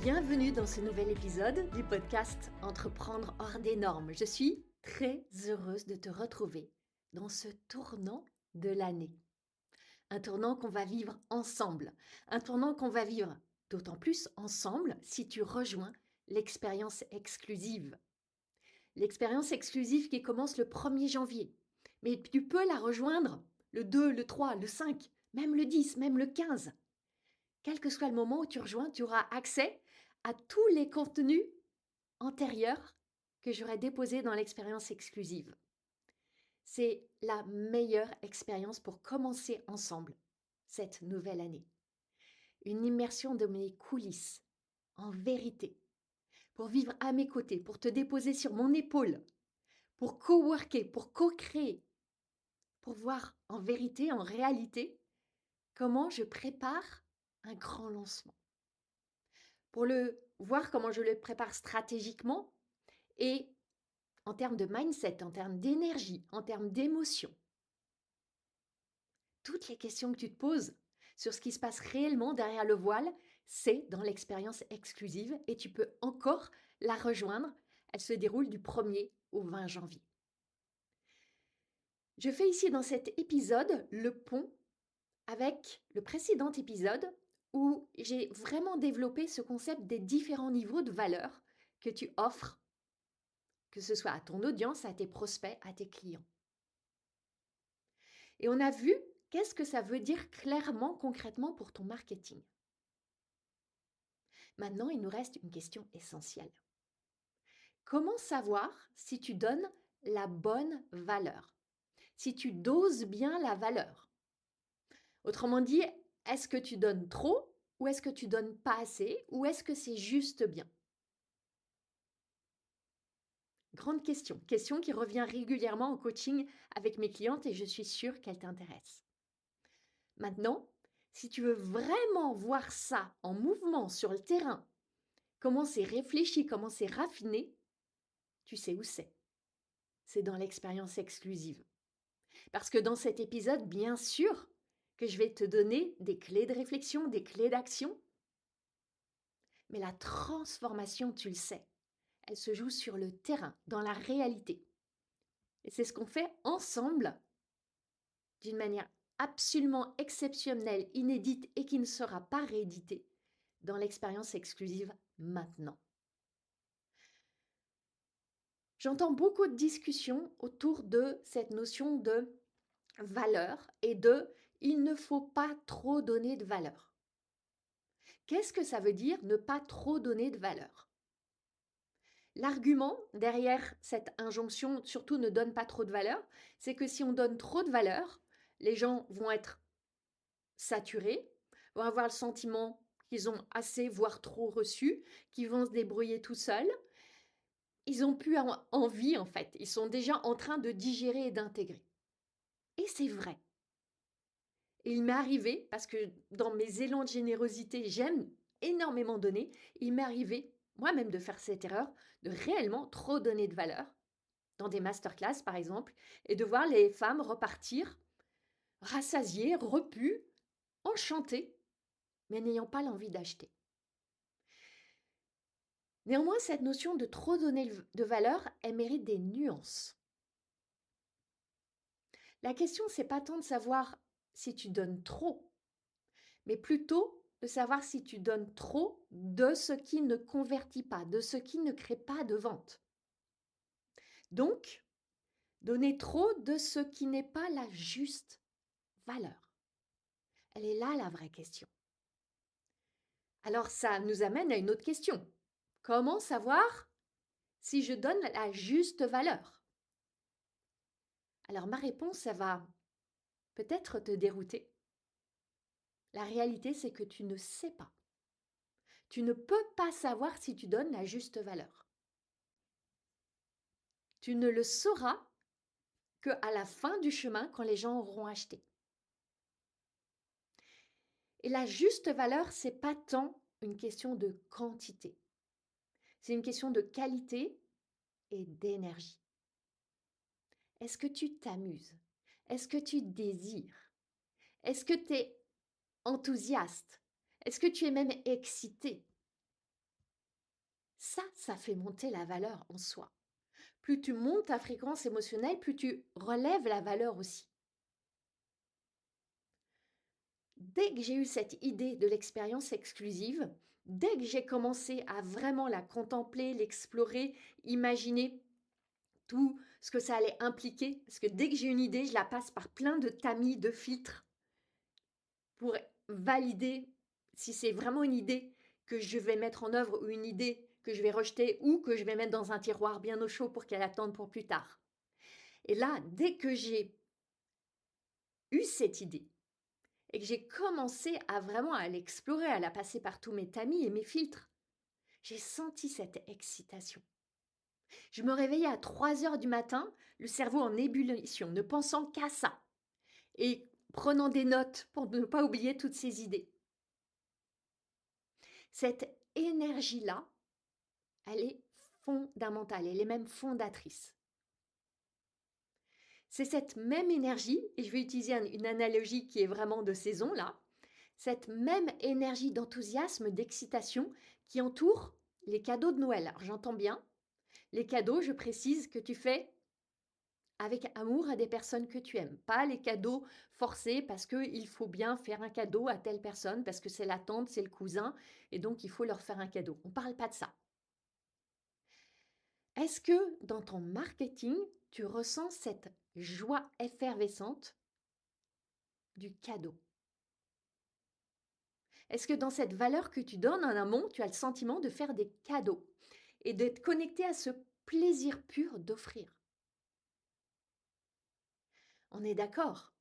Bienvenue dans ce nouvel épisode du podcast Entreprendre hors des normes. Je suis très heureuse de te retrouver dans ce tournant de l'année. Un tournant qu'on va vivre ensemble. Un tournant qu'on va vivre d'autant plus ensemble si tu rejoins l'expérience exclusive. L'expérience exclusive qui commence le 1er janvier. Mais tu peux la rejoindre le 2, le 3, le 5, même le 10, même le 15. Quel que soit le moment où tu rejoins, tu auras accès à tous les contenus antérieurs que j'aurais déposés dans l'expérience exclusive. C'est la meilleure expérience pour commencer ensemble cette nouvelle année. Une immersion de mes coulisses, en vérité, pour vivre à mes côtés, pour te déposer sur mon épaule, pour coworker, pour co-créer, pour voir en vérité, en réalité, comment je prépare un grand lancement. Pour le voir comment je le prépare stratégiquement et en termes de mindset, en termes d'énergie, en termes d'émotion. Toutes les questions que tu te poses sur ce qui se passe réellement derrière le voile, c'est dans l'expérience exclusive et tu peux encore la rejoindre. Elle se déroule du 1er au 20 janvier. Je fais ici dans cet épisode le pont avec le précédent épisode où j'ai vraiment développé ce concept des différents niveaux de valeur que tu offres, que ce soit à ton audience, à tes prospects, à tes clients. Et on a vu qu'est-ce que ça veut dire clairement, concrètement pour ton marketing. Maintenant, il nous reste une question essentielle. Comment savoir si tu donnes la bonne valeur? Si tu doses bien la valeur? Autrement dit, est-ce que tu donnes trop ou est-ce que tu donnes pas assez ou est-ce que c'est juste bien? Grande question, question qui revient régulièrement en coaching avec mes clientes et je suis sûre qu'elle t'intéresse. Maintenant, si tu veux vraiment voir ça en mouvement sur le terrain, comment c'est réfléchi, comment c'est raffiné, tu sais où c'est. C'est dans l'expérience exclusive. Parce que dans cet épisode, bien sûr, que je vais te donner des clés de réflexion, des clés d'action. Mais la transformation, tu le sais, elle se joue sur le terrain, dans la réalité. Et c'est ce qu'on fait ensemble d'une manière absolument exceptionnelle, inédite et qui ne sera pas rééditée dans l'expérience exclusive maintenant. J'entends beaucoup de discussions autour de cette notion de valeur et de il ne faut pas trop donner de valeur. Qu'est-ce que ça veut dire ne pas trop donner de valeur? L'argument derrière cette injonction, surtout ne donne pas trop de valeur, c'est que si on donne trop de valeur, les gens vont être saturés, vont avoir le sentiment qu'ils ont assez, voire trop reçu, qu'ils vont se débrouiller tout seuls. Ils n'ont plus envie, en fait. Ils sont déjà en train de digérer et d'intégrer. Et c'est vrai. Et il m'est arrivé, parce que dans mes élans de générosité, j'aime énormément donner, il m'est arrivé moi-même de faire cette erreur, de réellement trop donner de valeur, dans des masterclass par exemple, et de voir les femmes repartir rassasiées, repues, enchantées, mais n'ayant pas l'envie d'acheter. Néanmoins, cette notion de trop donner de valeur, elle mérite des nuances. La question, c'est pas tant de savoir si tu donnes trop, mais plutôt de savoir si tu donnes trop de ce qui ne convertit pas, de ce qui ne crée pas de vente. Donc, donner trop de ce qui n'est pas la juste valeur. Elle est là la vraie question. Alors ça nous amène à une autre question. Comment savoir si je donne la juste valeur? Alors ma réponse, ça va peut-être te dérouter. La réalité, c'est que tu ne sais pas. Tu ne peux pas savoir si tu donnes la juste valeur. Tu ne le sauras qu'à la fin du chemin, quand les gens auront acheté. Et la juste valeur, c'est pas tant une question de quantité. C'est une question de qualité et d'énergie. Est-ce que tu t'amuses? Est-ce que tu désires? Est-ce que tu es enthousiaste? Est-ce que tu es même excité? Ça fait monter la valeur en soi. Plus tu montes ta fréquence émotionnelle, plus tu relèves la valeur aussi. Dès que j'ai eu cette idée de l'expérience exclusive, dès que j'ai commencé à vraiment la contempler, l'explorer, imaginer tout ce que ça allait impliquer, parce que dès que j'ai une idée, je la passe par plein de tamis, de filtres pour valider si c'est vraiment une idée que je vais mettre en œuvre ou une idée que je vais rejeter ou que je vais mettre dans un tiroir bien au chaud pour qu'elle attende pour plus tard. Et là, dès que j'ai eu cette idée et que j'ai commencé à vraiment à l'explorer, à la passer par tous mes tamis et mes filtres, j'ai senti cette excitation. Je me réveillais à 3 heures du matin, le cerveau en ébullition, ne pensant qu'à ça et prenant des notes pour ne pas oublier toutes ces idées. Cette énergie-là, elle est fondamentale, elle est même fondatrice. C'est cette même énergie, et je vais utiliser une analogie qui est vraiment de saison là, cette même énergie d'enthousiasme, d'excitation qui entoure les cadeaux de Noël. Alors j'entends bien, les cadeaux, je précise que tu fais avec amour à des personnes que tu aimes, pas les cadeaux forcés parce qu'il faut bien faire un cadeau à telle personne, parce que c'est la tante, c'est le cousin, et donc il faut leur faire un cadeau. On ne parle pas de ça. Est-ce que dans ton marketing, tu ressens cette joie effervescente du cadeau? Est-ce que dans cette valeur que tu donnes en amont, tu as le sentiment de faire des cadeaux et d'être connecté à ce plaisir pur d'offrir? On est d'accord?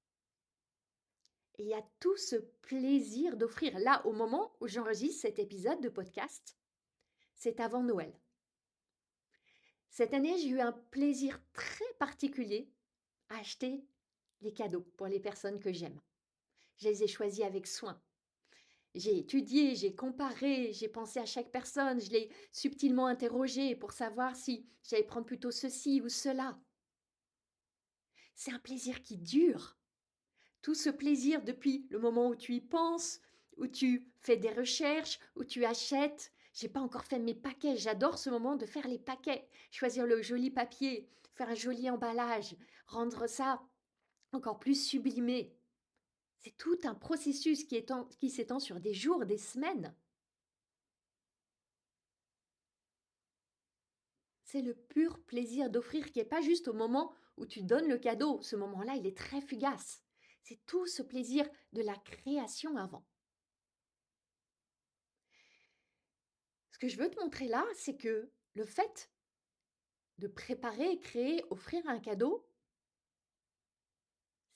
Et il y a tout ce plaisir d'offrir. Là, au moment où j'enregistre cet épisode de podcast, c'est avant Noël. Cette année, j'ai eu un plaisir très particulier à acheter les cadeaux pour les personnes que j'aime. Je les ai choisis avec soin. J'ai étudié, j'ai comparé, j'ai pensé à chaque personne, je l'ai subtilement interrogé pour savoir si j'allais prendre plutôt ceci ou cela. C'est un plaisir qui dure. Tout ce plaisir depuis le moment où tu y penses, où tu fais des recherches, où tu achètes. J'ai pas encore fait mes paquets. J'adore ce moment de faire les paquets, choisir le joli papier, faire un joli emballage, rendre ça encore plus sublimé. C'est tout un processus qui s'étend sur des jours, des semaines. C'est le pur plaisir d'offrir qui n'est pas juste au moment où tu donnes le cadeau. Ce moment-là, il est très fugace. C'est tout ce plaisir de la création avant. Ce que je veux te montrer là, c'est que le fait de préparer, créer, offrir un cadeau,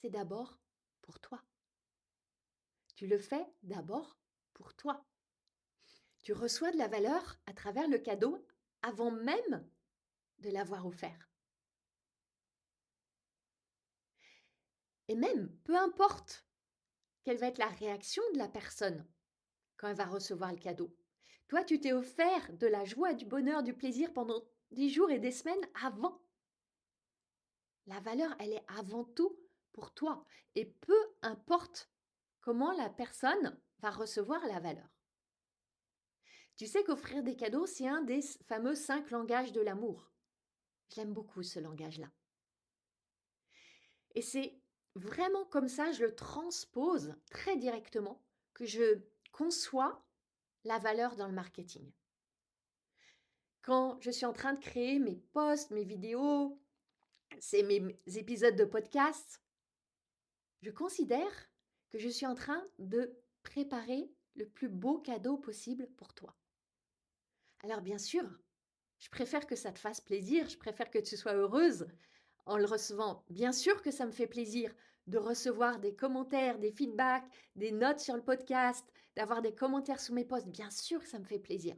c'est d'abord pour toi. Tu le fais d'abord pour toi. Tu reçois de la valeur à travers le cadeau avant même de l'avoir offert. Et même, peu importe quelle va être la réaction de la personne quand elle va recevoir le cadeau. Toi, tu t'es offert de la joie, du bonheur, du plaisir pendant des jours et des semaines avant. La valeur, elle est avant tout pour toi. Et peu importe comment la personne va recevoir la valeur. Tu sais qu'offrir des cadeaux, c'est un des fameux 5 langages de l'amour. Je l'aime beaucoup, ce langage-là. Et c'est vraiment comme ça, je le transpose très directement, que je conçois la valeur dans le marketing. Quand je suis en train de créer mes posts, mes vidéos, c'est mes épisodes de podcast, je considère que je suis en train de préparer le plus beau cadeau possible pour toi. Alors bien sûr, je préfère que ça te fasse plaisir, je préfère que tu sois heureuse en le recevant. Bien sûr que ça me fait plaisir de recevoir des commentaires, des feedbacks, des notes sur le podcast, d'avoir des commentaires sous mes posts. Bien sûr que ça me fait plaisir.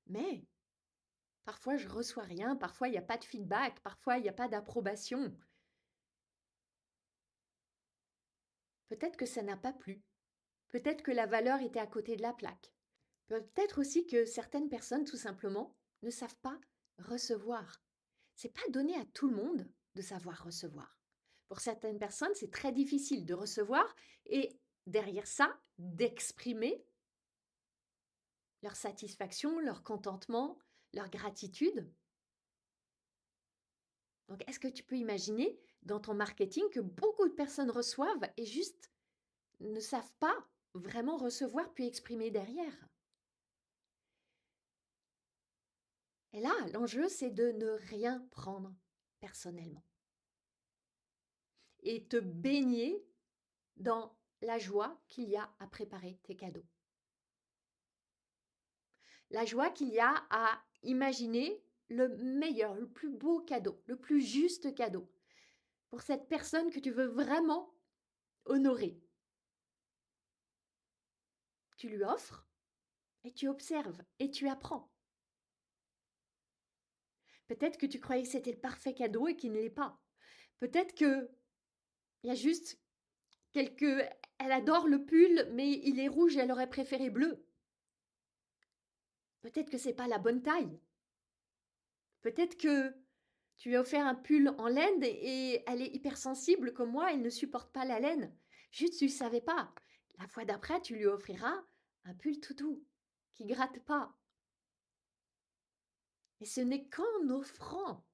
Mais parfois, je reçois rien, parfois, il n'y a pas de feedback, parfois, il n'y a pas d'approbation. Peut-être que ça n'a pas plu. Peut-être que la valeur était à côté de la plaque. Peut-être aussi que certaines personnes, tout simplement, ne savent pas recevoir. C'est pas donné à tout le monde de savoir recevoir. Pour certaines personnes, c'est très difficile de recevoir et derrière ça, d'exprimer leur satisfaction, leur contentement, leur gratitude. Donc, est-ce que tu peux imaginer dans ton marketing que beaucoup de personnes reçoivent et juste ne savent pas vraiment recevoir puis exprimer derrière? Et là, l'enjeu, c'est de ne rien prendre personnellement et te baigner dans la joie qu'il y a à préparer tes cadeaux. La joie qu'il y a à imaginer le meilleur, le plus beau cadeau, le plus juste cadeau pour cette personne que tu veux vraiment honorer. Tu lui offres et tu observes et tu apprends. Peut-être que tu croyais que c'était le parfait cadeau et qu'il ne l'est pas. Peut-être que il y a juste quelques... Elle adore le pull, mais il est rouge et elle aurait préféré bleu. Peut-être que c'est pas la bonne taille. Peut-être que tu lui as offert un pull en laine et elle est hypersensible comme moi, elle ne supporte pas la laine. Juste, tu ne savais pas. La fois d'après, tu lui offriras un pull tout doux, qui gratte pas. Et ce n'est qu'en offrant,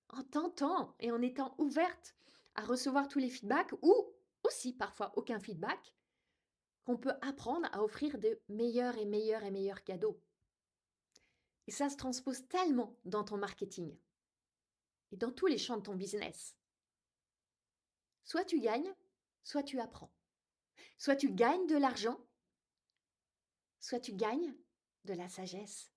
en tentant et en étant ouverte à recevoir tous les feedbacks ou aussi parfois aucun feedback, qu'on peut apprendre à offrir de meilleurs et meilleurs et meilleurs cadeaux. Et ça se transpose tellement dans ton marketing et dans tous les champs de ton business. Soit tu gagnes, soit tu apprends. Soit tu gagnes de l'argent, soit tu gagnes de la sagesse.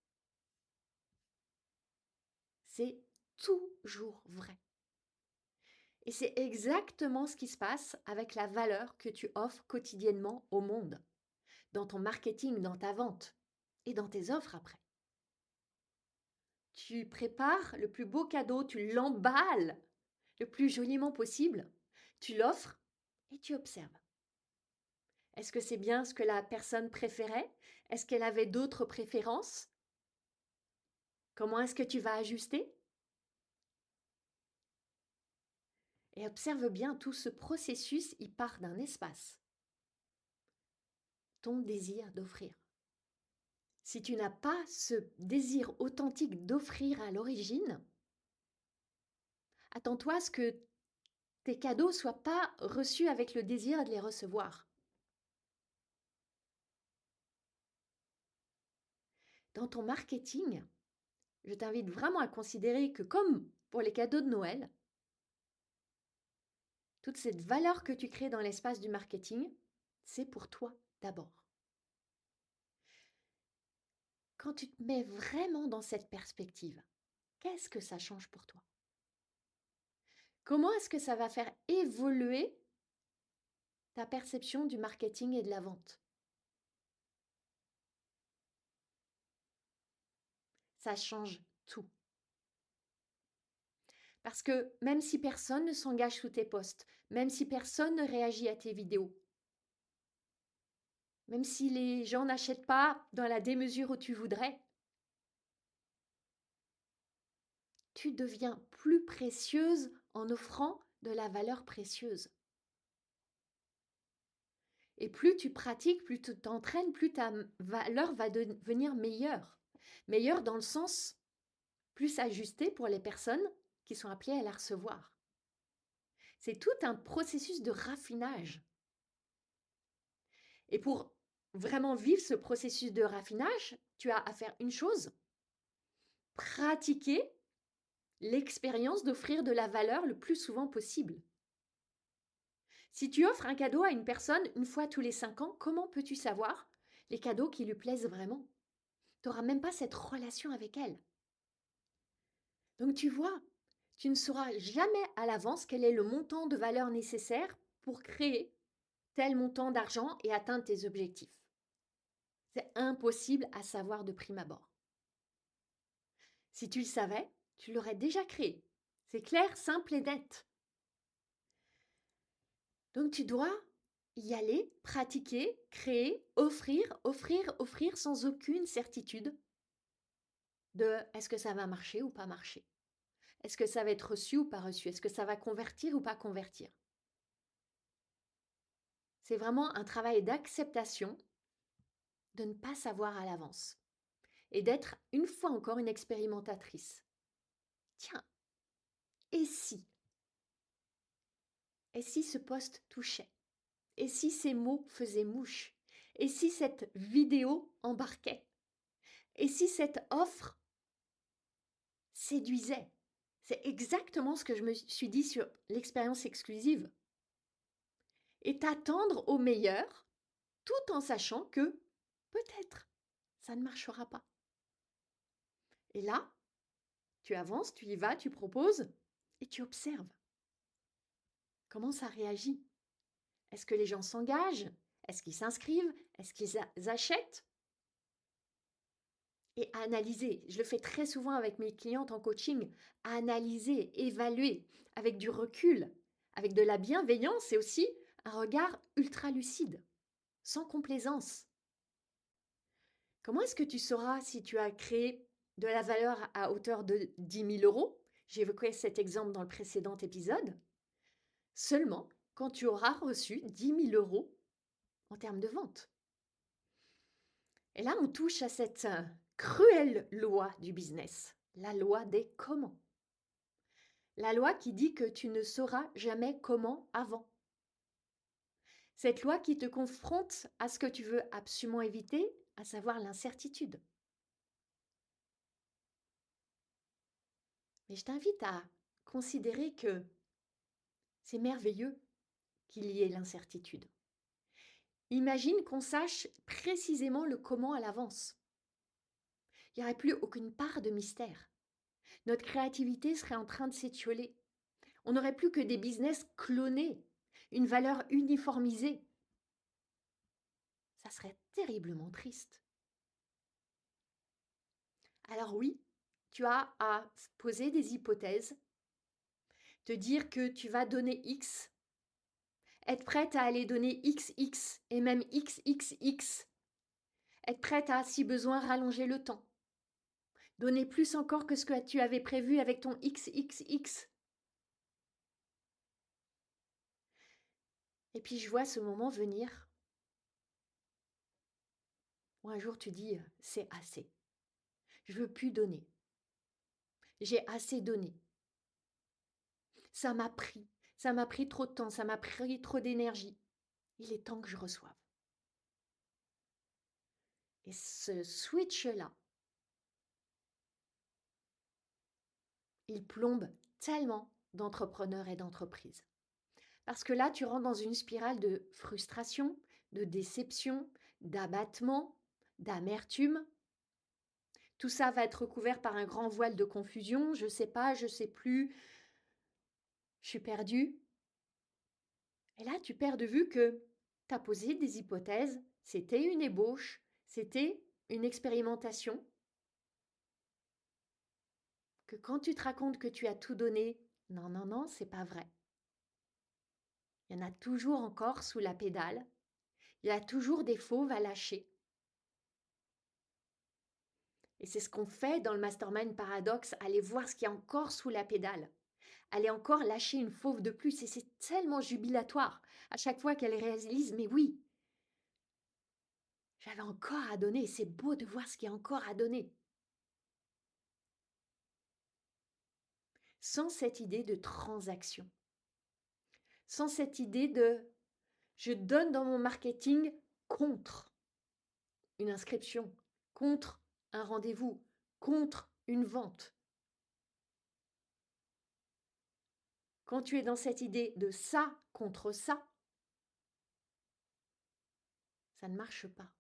C'est toujours vrai. Et c'est exactement ce qui se passe avec la valeur que tu offres quotidiennement au monde, dans ton marketing, dans ta vente et dans tes offres après. Tu prépares le plus beau cadeau, tu l'emballes le plus joliment possible, tu l'offres et tu observes. Est-ce que c'est bien ce que la personne préférait? Est-ce qu'elle avait d'autres préférences? Comment est-ce que tu vas ajuster? Et observe bien tout ce processus, il part d'un espace. Ton désir d'offrir. Si tu n'as pas ce désir authentique d'offrir à l'origine, attends-toi à ce que tes cadeaux ne soient pas reçus avec le désir de les recevoir. Dans ton marketing, je t'invite vraiment à considérer que comme pour les cadeaux de Noël, toute cette valeur que tu crées dans l'espace du marketing, c'est pour toi d'abord. Quand tu te mets vraiment dans cette perspective, qu'est-ce que ça change pour toi? Comment est-ce que ça va faire évoluer ta perception du marketing et de la vente? Ça change tout. Parce que même si personne ne s'engage sous tes posts, même si personne ne réagit à tes vidéos, même si les gens n'achètent pas dans la démesure où tu voudrais, tu deviens plus précieuse en offrant de la valeur précieuse. Et plus tu pratiques, plus tu t'entraînes, plus ta valeur va devenir meilleure. Meilleure dans le sens plus ajustée pour les personnes qui sont appelées à la recevoir. C'est tout un processus de raffinage. Et pour vraiment vivre ce processus de raffinage, tu as à faire une chose, pratiquer l'expérience d'offrir de la valeur le plus souvent possible. Si tu offres un cadeau à une personne une fois tous les 5 ans, comment peux-tu savoir les cadeaux qui lui plaisent vraiment? Tu n'auras même pas cette relation avec elle. Donc tu vois, tu ne sauras jamais à l'avance quel est le montant de valeur nécessaire pour créer tel montant d'argent et atteindre tes objectifs. C'est impossible à savoir de prime abord. Si tu le savais, tu l'aurais déjà créé. C'est clair, simple et net. Donc tu dois y aller, pratiquer, créer, offrir, offrir, offrir sans aucune certitude de est-ce que ça va marcher ou pas marcher? Est-ce que ça va être reçu ou pas reçu? Est-ce que ça va convertir ou pas convertir? C'est vraiment un travail d'acceptation de ne pas savoir à l'avance. et d'être une fois encore une expérimentatrice. Tiens, et si? Et si ce poste touchait? Et si ces mots faisaient mouche? Et si cette vidéo embarquait? Et si cette offre séduisait? C'est exactement ce que je me suis dit sur l'expérience exclusive. Et t'attendre au meilleur, tout en sachant que peut-être ça ne marchera pas. Et là, tu avances, tu y vas, tu proposes et tu observes. Comment ça réagit? Est-ce que les gens s'engagent? Est-ce qu'ils s'inscrivent? Est-ce qu'ils achètent? Et analyser. Je le fais très souvent avec mes clientes en coaching. Analyser, évaluer avec du recul, avec de la bienveillance et aussi un regard ultra lucide, sans complaisance. Comment est-ce que tu sauras si tu as créé de la valeur à hauteur de 10 000 euros? J'évoquais cet exemple dans le précédent épisode. Seulement quand tu auras reçu 10 000 euros en termes de vente. Et là, on touche à cette cruelle loi du business, la loi des comment. La loi qui dit que tu ne sauras jamais comment avant. Cette loi qui te confronte à ce que tu veux absolument éviter, à savoir l'incertitude. Mais je t'invite à considérer que c'est merveilleux qu'il y ait l'incertitude. Imagine qu'on sache précisément le comment à l'avance. Il n'y aurait plus aucune part de mystère. Notre créativité serait en train de s'étioler. On n'aurait plus que des business clonés, une valeur uniformisée. Ça serait terriblement triste. Alors oui, tu as à poser des hypothèses, te dire que tu vas donner X, être prête à aller donner XX et même XXX, être prête à, si besoin, rallonger le temps, donner plus encore que ce que tu avais prévu avec ton XXX. Et puis je vois ce moment venir où un jour tu dis c'est assez. Je veux plus donner. J'ai assez donné. Ça m'a pris trop de temps, ça m'a pris trop d'énergie. Il est temps que je reçoive. Et ce switch-là, il plombe tellement d'entrepreneurs et d'entreprises. Parce que là, tu rentres dans une spirale de frustration, de déception, d'abattement, d'amertume. Tout ça va être recouvert par un grand voile de confusion. Je sais pas, je sais plus, je suis perdue. Et là, tu perds de vue que tu as posé des hypothèses, c'était une ébauche, c'était une expérimentation, que quand tu te racontes que tu as tout donné, non, non, non, c'est pas vrai. Il y en a toujours encore sous la pédale, il y a toujours des fauves à lâcher. Et c'est ce qu'on fait dans le Mastermind Paradoxe, aller voir ce qu'il y a encore sous la pédale, aller encore lâcher une fauve de plus, et c'est tellement jubilatoire à chaque fois qu'elle réalise, mais oui, j'avais encore à donner, c'est beau de voir ce qu'il y a encore à donner. Sans cette idée de transaction, sans cette idée de je donne dans mon marketing contre une inscription, contre un rendez-vous, contre une vente. Quand tu es dans cette idée de ça contre ça ne marche pas.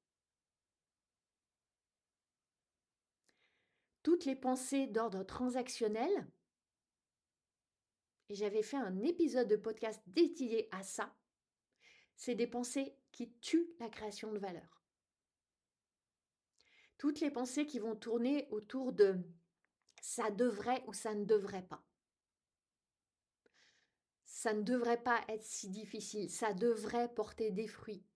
Toutes les pensées d'ordre transactionnel, et j'avais fait un épisode de podcast dédié à ça, c'est des pensées qui tuent la création de valeur. Toutes les pensées qui vont tourner autour de ça devrait ou ça ne devrait pas. Ça ne devrait pas être si difficile, ça devrait porter des fruits.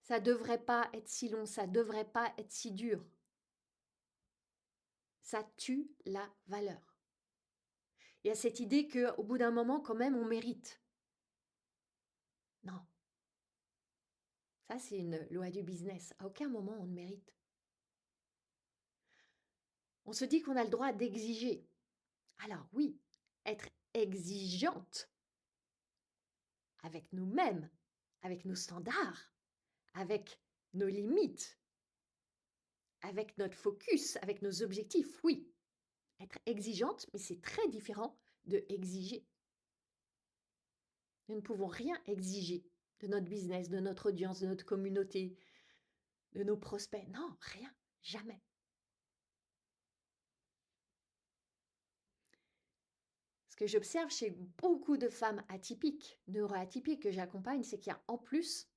Ça ne devrait pas être si long, ça ne devrait pas être si dur. Ça tue la valeur. Il y a cette idée qu'au bout d'un moment, quand même, on mérite. Non. Ça, c'est une loi du business. À aucun moment, on ne mérite. On se dit qu'on a le droit d'exiger. Alors oui, être exigeante avec nous-mêmes, avec nos standards, avec nos limites, avec notre focus, avec nos objectifs, oui. Être exigeante, mais c'est très différent de exiger. Nous ne pouvons rien exiger de notre business, de notre audience, de notre communauté, de nos prospects. Non, rien, jamais. Ce que j'observe chez beaucoup de femmes atypiques, neuroatypiques que j'accompagne, c'est qu'il y a en plus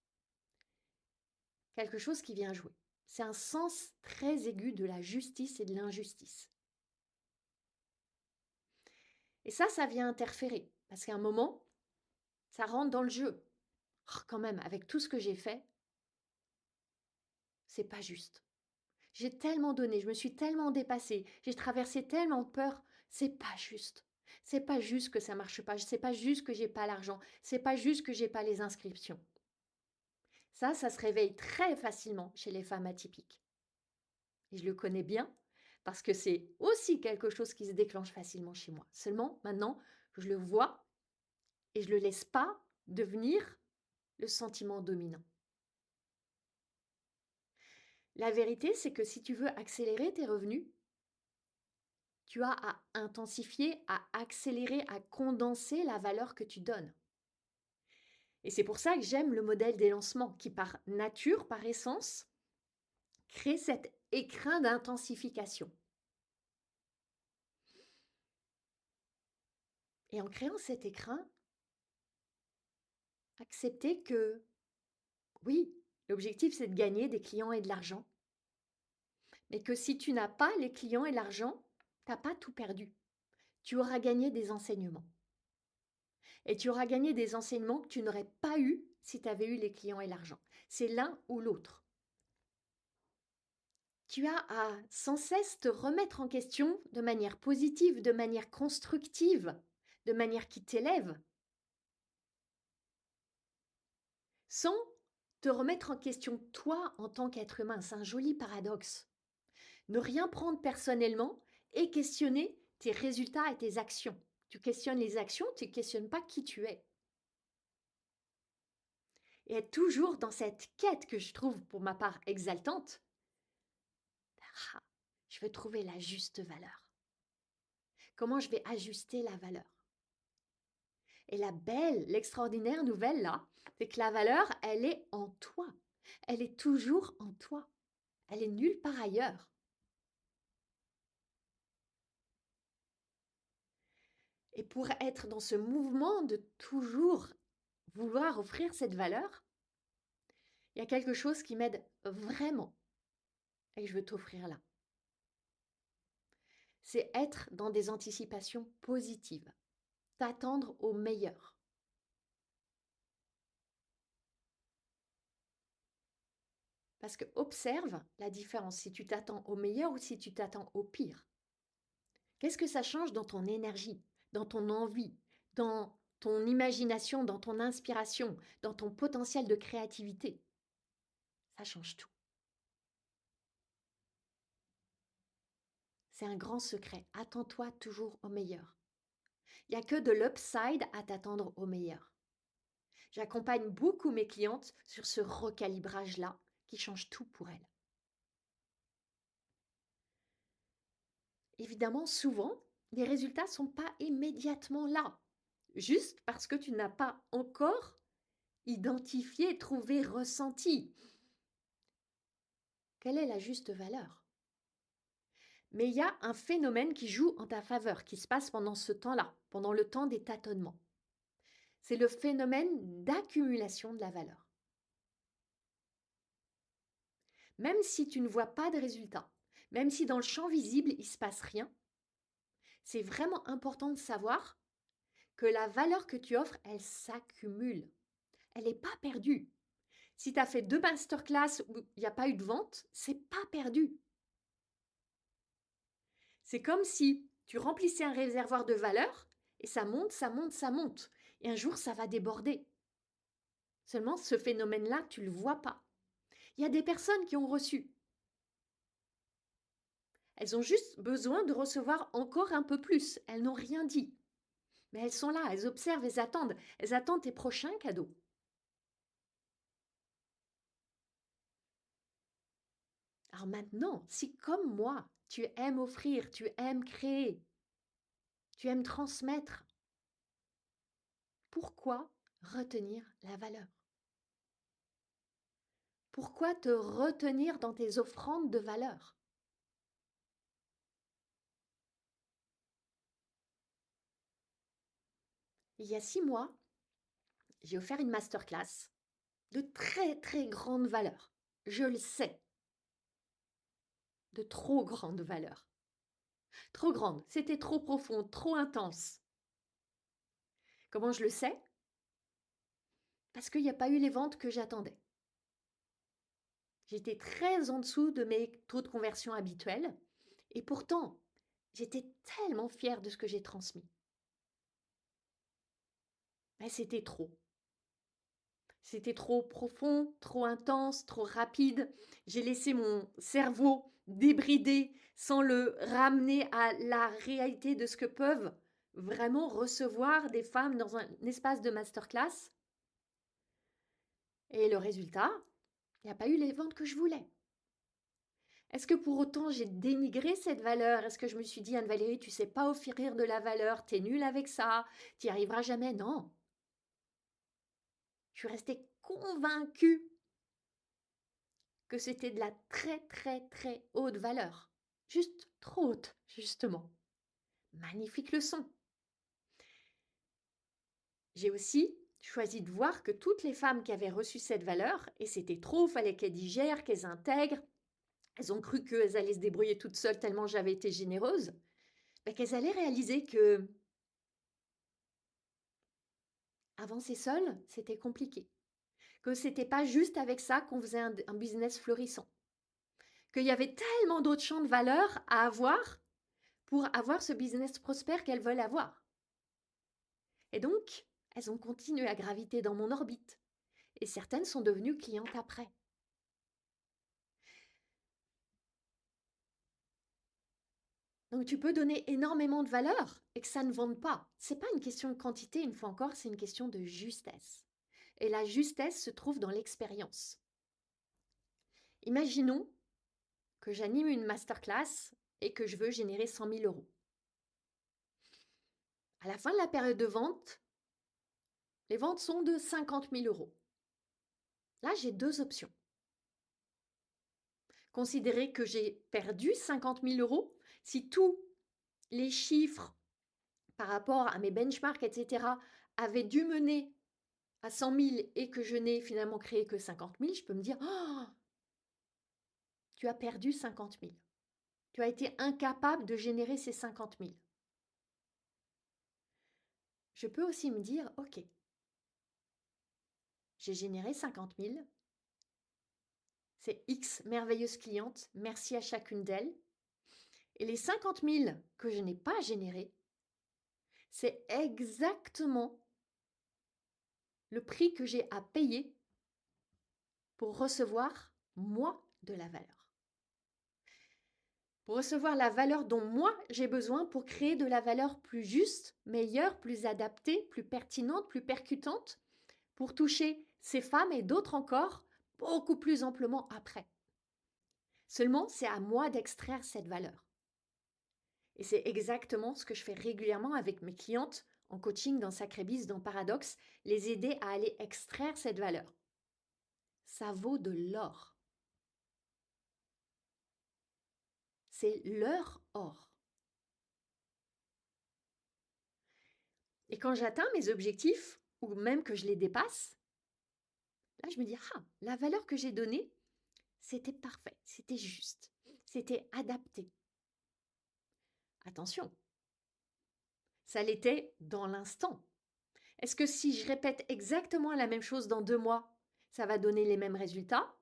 quelque chose qui vient jouer. C'est un sens très aigu de la justice et de l'injustice. Et ça vient interférer. Parce qu'à un moment, ça rentre dans le jeu. Oh, quand même, avec tout ce que j'ai fait, c'est pas juste. J'ai tellement donné, je me suis tellement dépassée, j'ai traversé tellement de peurs, c'est pas juste. C'est pas juste que ça marche pas, c'est pas juste que j'ai pas l'argent, c'est pas juste que j'ai pas les inscriptions. Ça se réveille très facilement chez les femmes atypiques. Et je le connais bien parce que c'est aussi quelque chose qui se déclenche facilement chez moi. Seulement, maintenant, je le vois et je ne le laisse pas devenir le sentiment dominant. La vérité, c'est que si tu veux accélérer tes revenus, tu as à intensifier, à accélérer, à condenser la valeur que tu donnes. Et c'est pour ça que j'aime le modèle des lancements qui, par nature, par essence, crée cet écrin d'intensification. Et en créant cet écrin, accepter que, oui, l'objectif c'est de gagner des clients et de l'argent, mais que si tu n'as pas les clients et l'argent, tu n'as pas tout perdu. Tu auras gagné des enseignements. Et tu auras gagné des enseignements que tu n'aurais pas eu si tu avais eu les clients et l'argent. C'est l'un ou l'autre. Tu as à sans cesse te remettre en question de manière positive, de manière constructive, de manière qui t'élève, sans te remettre en question toi en tant qu'être humain. C'est un joli paradoxe. Ne rien prendre personnellement et questionner tes résultats et tes actions. Tu questionnes les actions, tu ne questionnes pas qui tu es. Et être toujours dans cette quête que je trouve pour ma part exaltante. Ah, je veux trouver la juste valeur. Comment je vais ajuster la valeur? Et la belle, l'extraordinaire nouvelle là, c'est que la valeur, elle est en toi. Elle est toujours en toi. Elle est nulle part ailleurs. Et pour être dans ce mouvement de toujours vouloir offrir cette valeur, il y a quelque chose qui m'aide vraiment et que je veux t'offrir là. C'est être dans des anticipations positives, t'attendre au meilleur. Parce que observe la différence si tu t'attends au meilleur ou si tu t'attends au pire. Qu'est-ce que ça change dans ton énergie, dans ton envie, dans ton imagination, dans ton inspiration, dans ton potentiel de créativité? Ça change tout. C'est un grand secret. Attends-toi toujours au meilleur. Il n'y a que de l'upside à t'attendre au meilleur. J'accompagne beaucoup mes clientes sur ce recalibrage-là qui change tout pour elles. Évidemment, souvent, les résultats ne sont pas immédiatement là, juste parce que tu n'as pas encore identifié, trouvé, ressenti quelle est la juste valeur. Mais il y a un phénomène qui joue en ta faveur, qui se passe pendant ce temps-là, pendant le temps des tâtonnements. C'est le phénomène d'accumulation de la valeur. Même si tu ne vois pas de résultat, même si dans le champ visible, il ne se passe rien, c'est vraiment important de savoir que la valeur que tu offres, elle s'accumule. Elle n'est pas perdue. Si tu as fait 2 masterclass où il n'y a pas eu de vente, c'est pas perdu. C'est comme si tu remplissais un réservoir de valeur et ça monte, ça monte, ça monte. Et un jour, ça va déborder. Seulement, ce phénomène-là, tu ne le vois pas. Il y a des personnes qui ont reçu. Elles ont juste besoin de recevoir encore un peu plus. Elles n'ont rien dit. Mais elles sont là, elles observent, elles attendent. Elles attendent tes prochains cadeaux. Alors maintenant, si comme moi, tu aimes offrir, tu aimes créer, tu aimes transmettre, pourquoi retenir la valeur? Pourquoi te retenir dans tes offrandes de valeur? Il y a 6 mois, j'ai offert une masterclass de très très grande valeur. Je le sais, de trop grande valeur. Trop grande, c'était trop profond, trop intense. Comment je le sais? Parce qu'il n'y a pas eu les ventes que j'attendais. J'étais très en dessous de mes taux de conversion habituels et pourtant, j'étais tellement fière de ce que j'ai transmis. Mais c'était trop. C'était trop profond, trop intense, trop rapide. J'ai laissé mon cerveau débrider sans le ramener à la réalité de ce que peuvent vraiment recevoir des femmes dans un espace de masterclass. Et le résultat, il n'y a pas eu les ventes que je voulais. Est-ce que pour autant j'ai dénigré cette valeur? Est-ce que je me suis dit, Anne-Valérie, tu sais pas offrir de la valeur, t'es nulle avec ça, t'y arriveras jamais? Non. Je suis restée convaincue que c'était de la très très très haute valeur. Juste trop haute, justement. Magnifique leçon. J'ai aussi choisi de voir que toutes les femmes qui avaient reçu cette valeur, et c'était trop, fallait qu'elles digèrent, qu'elles intègrent, elles ont cru qu'elles allaient se débrouiller toutes seules tellement j'avais été généreuse, ben, qu'elles allaient réaliser que avancer seule, c'était compliqué. Que c'était pas juste avec ça qu'on faisait un business florissant. Qu'il y avait tellement d'autres champs de valeur à avoir pour avoir ce business prospère qu'elles veulent avoir. Et donc, elles ont continué à graviter dans mon orbite. Et certaines sont devenues clientes après. Donc tu peux donner énormément de valeur et que ça ne vende pas. C'est pas une question de quantité, une fois encore, c'est une question de justesse. Et la justesse se trouve dans l'expérience. Imaginons que j'anime une masterclass et que je veux générer 100 000 euros. À la fin de la période de vente, les ventes sont de 50 000 euros. Là, j'ai deux options. Considérer que j'ai perdu 50 000 euros si tous les chiffres par rapport à mes benchmarks, etc., avaient dû mener à 100 000 et que je n'ai finalement créé que 50 000, je peux me dire, oh, tu as perdu 50 000. Tu as été incapable de générer ces 50 000. Je peux aussi me dire, ok, j'ai généré 50 000, c'est X merveilleuses clientes, merci à chacune d'elles. Et les 50 000 que je n'ai pas générées, c'est exactement le prix que j'ai à payer pour recevoir, moi, de la valeur. Pour recevoir la valeur dont moi j'ai besoin pour créer de la valeur plus juste, meilleure, plus adaptée, plus pertinente, plus percutante, pour toucher ces femmes et d'autres encore beaucoup plus amplement après. Seulement, c'est à moi d'extraire cette valeur. Et c'est exactement ce que je fais régulièrement avec mes clientes en coaching dans Sacré-Bis, dans Paradoxe, les aider à aller extraire cette valeur. Ça vaut de l'or. C'est leur or. Et quand j'atteins mes objectifs, ou même que je les dépasse, là je me dis, ah, la valeur que j'ai donnée, c'était parfait, c'était juste, c'était adapté. Attention, ça l'était dans l'instant. Est-ce que si je répète exactement la même chose dans 2 mois, ça va donner les mêmes résultats?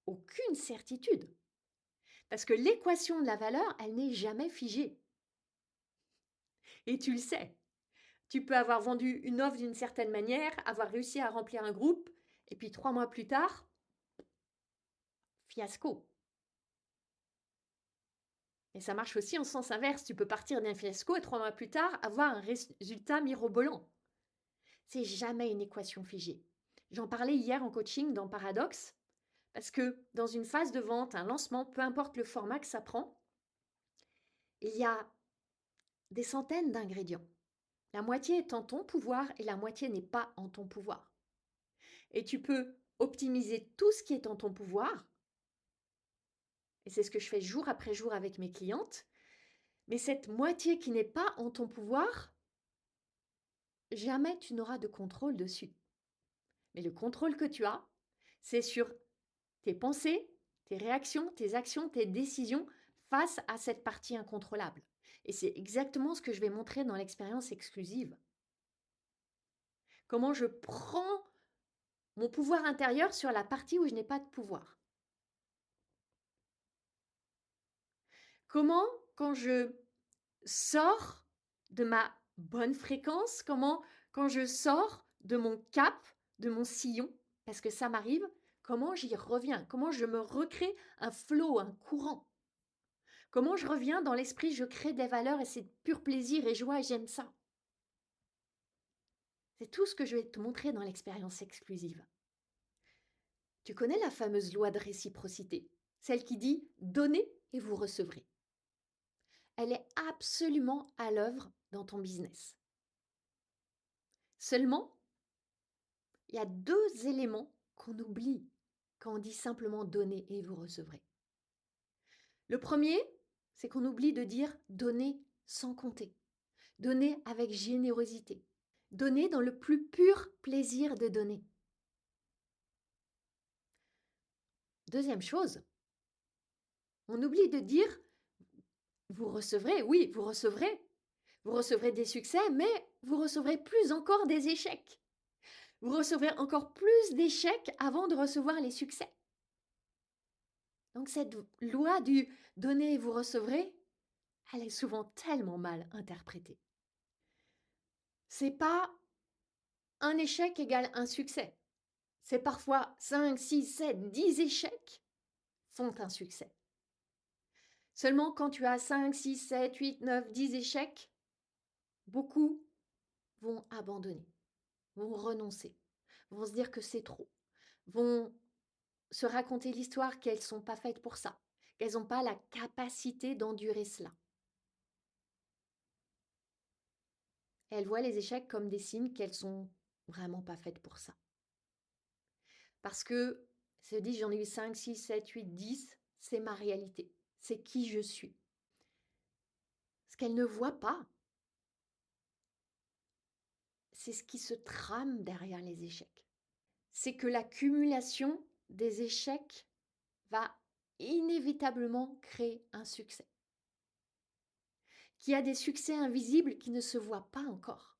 Aucune certitude. Parce que l'équation de la valeur, elle n'est jamais figée. Et tu le sais. Tu peux avoir vendu une offre d'une certaine manière, avoir réussi à remplir un groupe, et puis 3 mois plus tard, fiasco. Et ça marche aussi en sens inverse. Tu peux partir d'un fiasco et 3 mois plus tard avoir un résultat mirobolant. C'est jamais une équation figée. J'en parlais hier en coaching dans Paradoxe, parce que dans une phase de vente, un lancement, peu importe le format que ça prend, il y a des centaines d'ingrédients. La moitié est en ton pouvoir et la moitié n'est pas en ton pouvoir. Et tu peux optimiser tout ce qui est en ton pouvoir, et c'est ce que je fais jour après jour avec mes clientes, mais cette moitié qui n'est pas en ton pouvoir, jamais tu n'auras de contrôle dessus. Mais le contrôle que tu as, c'est sur tes pensées, tes réactions, tes actions, tes décisions face à cette partie incontrôlable. Et c'est exactement ce que je vais montrer dans l'expérience exclusive. Comment je prends mon pouvoir intérieur sur la partie où je n'ai pas de pouvoir. Comment, quand je sors de ma bonne fréquence, comment, quand je sors de mon cap, de mon sillon, parce que ça m'arrive, comment j'y reviens, comment je me recrée un flot, un courant. Comment je reviens dans l'esprit, je crée des valeurs et c'est pur plaisir et joie et j'aime ça. C'est tout ce que je vais te montrer dans l'expérience exclusive. Tu connais la fameuse loi de réciprocité, celle qui dit « donnez et vous recevrez ». Elle est absolument à l'œuvre dans ton business. Seulement, il y a 2 éléments qu'on oublie quand on dit simplement « donnez et vous recevrez ». Le premier, c'est qu'on oublie de dire « donnez sans compter ». Donner avec générosité. Donner dans le plus pur plaisir de donner. Deuxième chose, on oublie de dire, vous recevrez, oui, vous recevrez des succès, mais vous recevrez plus encore des échecs. Vous recevrez encore plus d'échecs avant de recevoir les succès. Donc cette loi du donner et vous recevrez, elle est souvent tellement mal interprétée. C'est pas un échec égale un succès. C'est parfois 5, 6, 7, 10 échecs font un succès. Seulement quand tu as 5, 6, 7, 8, 9, 10 échecs, beaucoup vont abandonner, vont renoncer, vont se dire que c'est trop, vont se raconter l'histoire qu'elles ne sont pas faites pour ça, qu'elles n'ont pas la capacité d'endurer cela. Et elles voient les échecs comme des signes qu'elles sont vraiment pas faites pour ça. Parce que se dit j'en ai eu 5, 6, 7, 8, 10, c'est ma réalité, c'est qui je suis. Ce qu'elles ne voient pas, c'est ce qui se trame derrière les échecs. C'est que l'accumulation des échecs va inévitablement créer un succès. Qu'il y a des succès invisibles qui ne se voient pas encore,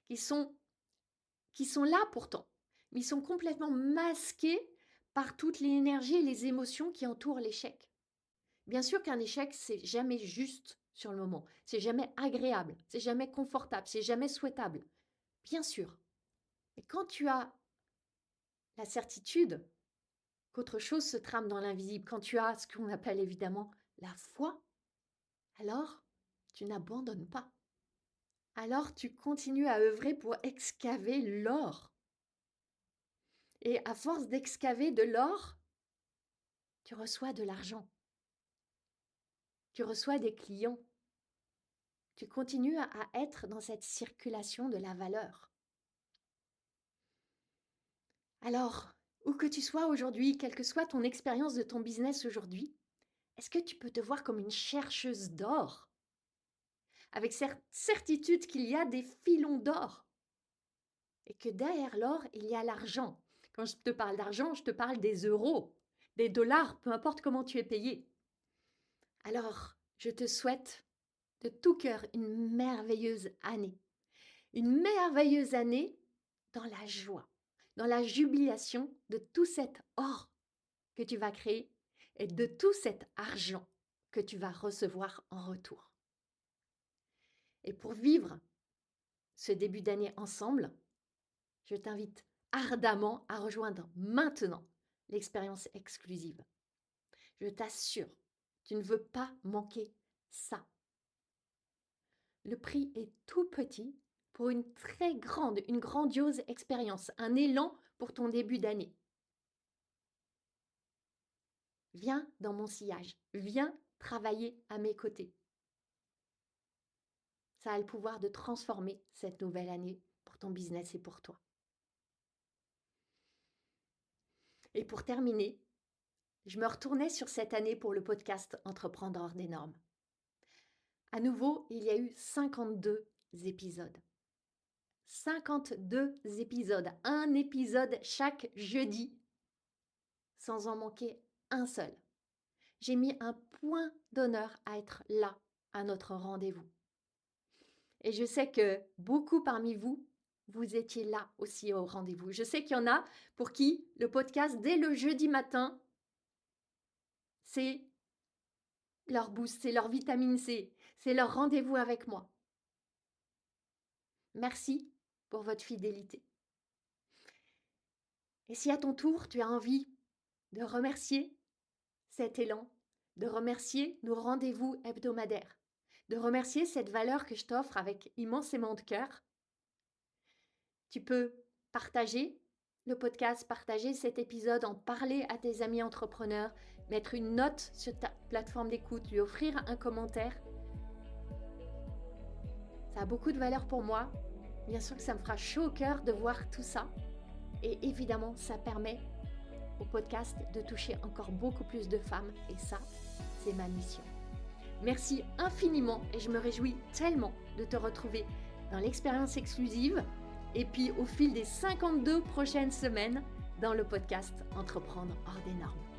qui sont là pourtant, mais ils sont complètement masqués par toute l'énergie et les émotions qui entourent l'échec. Bien sûr qu'un échec, c'est jamais juste sur le moment, c'est jamais agréable, c'est jamais confortable, c'est jamais souhaitable. Bien sûr. Mais quand tu as la certitude qu'autre chose se trame dans l'invisible, quand tu as ce qu'on appelle évidemment la foi, alors tu n'abandonnes pas. Alors tu continues à œuvrer pour excaver l'or. Et à force d'excaver de l'or, tu reçois de l'argent. Tu reçois des clients. Tu continues à être dans cette circulation de la valeur. Alors, où que tu sois aujourd'hui, quelle que soit ton expérience de ton business aujourd'hui, est-ce que tu peux te voir comme une chercheuse d'or? Avec cette certitude qu'il y a des filons d'or et que derrière l'or, il y a l'argent. Quand je te parle d'argent, je te parle des euros, des dollars, peu importe comment tu es payé. Alors, je te souhaite de tout cœur une merveilleuse année. Une merveilleuse année dans la joie, dans la jubilation de tout cet or que tu vas créer et de tout cet argent que tu vas recevoir en retour. Et pour vivre ce début d'année ensemble, je t'invite ardemment à rejoindre maintenant l'expérience exclusive. Je t'assure, tu ne veux pas manquer ça. Le prix est tout petit pour une très grande, une grandiose expérience, un élan pour ton début d'année. Viens dans mon sillage, viens travailler à mes côtés. Ça a le pouvoir de transformer cette nouvelle année pour ton business et pour toi. Et pour terminer, je me retournais sur cette année pour le podcast Entreprendre hors des normes. À nouveau, il y a eu 52 épisodes. 52 épisodes, un épisode chaque jeudi, sans en manquer un seul. J'ai mis un point d'honneur à être là, à notre rendez-vous. Et je sais que beaucoup parmi vous, vous étiez là aussi au rendez-vous. Je sais qu'il y en a pour qui le podcast, dès le jeudi matin, c'est leur boost, c'est leur vitamine C, c'est leur rendez-vous avec moi. Merci pour votre fidélité. Et si à ton tour, tu as envie de remercier cet élan, de remercier nos rendez-vous hebdomadaires, de remercier cette valeur que je t'offre avec immensément de cœur, tu peux partager le podcast, partager cet épisode, en parler à tes amis entrepreneurs, mettre une note sur ta plateforme d'écoute, lui offrir un commentaire. Ça a beaucoup de valeur pour moi. Bien sûr que ça me fera chaud au cœur de voir tout ça. Et évidemment, ça permet au podcast de toucher encore beaucoup plus de femmes. Et ça, c'est ma mission. Merci infiniment et je me réjouis tellement de te retrouver dans l'expérience exclusive et puis au fil des 52 prochaines semaines dans le podcast Entreprendre hors des normes.